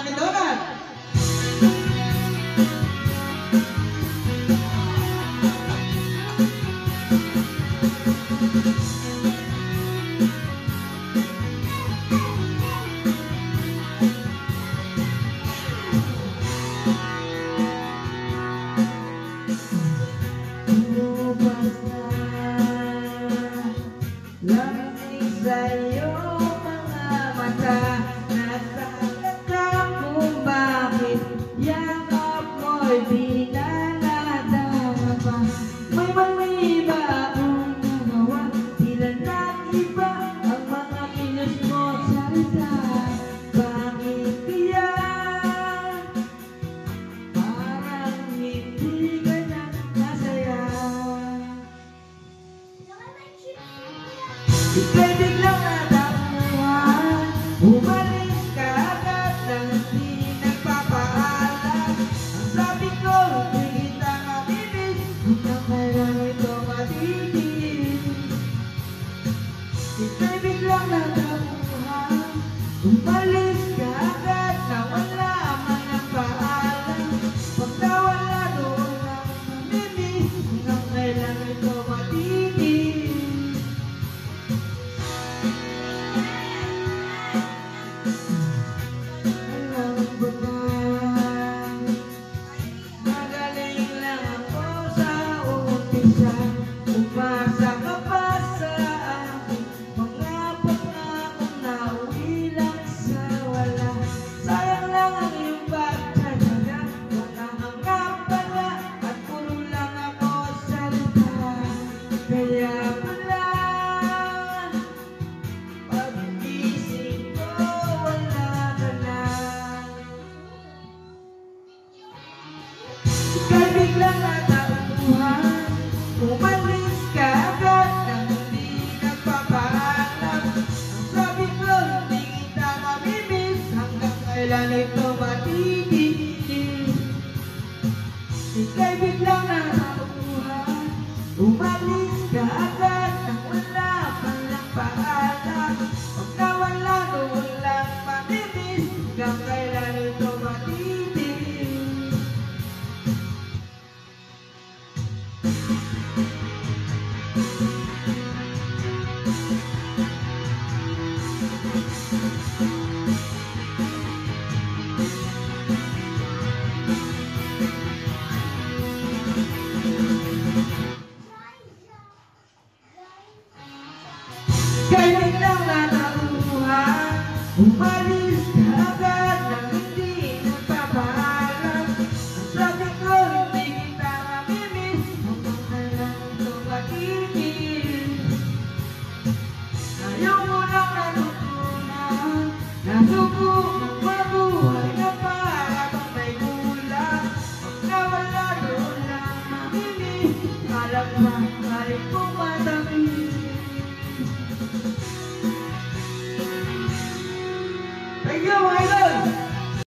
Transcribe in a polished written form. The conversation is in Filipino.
Dunkin Donut. Lamig sa'yo mga mata, nasakit ka kung bakit yakap mo'y di na nadama. May mali ba akong nagawa? Tila ng iba ang mga kilos mo salita. Bakit kaya parang hindi ka na masaya? Ika'y biglang natapuan, umalis ka agad nang di nagpapaalam. Ang sabi ko, hindi kita mamimiss, hanggang kailan ito matitis. Ika'y biglang natapuan, umalis ka agad na wala man ang paalam. Pagkawala doon lang mamimiss, hanggang kailan ito matitis. Magaling lang ako sa umpisa, umasa ka pa sa akin, mga pangakong nauwi lang sa wala. Sayang lang ang iyong pagtataga, wala kang kapala at puro lang ako salita. Kaya pala pag-isip ko wala ka na. Ika'y biglang natapuan, umalis ka agad nang hindi nagpapaalam. Ang sabi ko, hindi kita mamimiss, hanggang kailan ito matitigil. Ika'y biglang natapuan, umalis ka agad nang wala man lang paalam. Pag nawala doon lang mamimiss, hanggang kailan ito matitigil. Ika'y biglang natapuan, umalis ka agad nang hindi nagpapaalam. Ang sabi ko, hindi kita mamimiss, hanggang kailan ito matigil. Ayaw mo lang natutunan, nasuko ng mabuhay na parang may kulang. Pag nawala doon lang mamimiss, alam na, kahit kung matangis.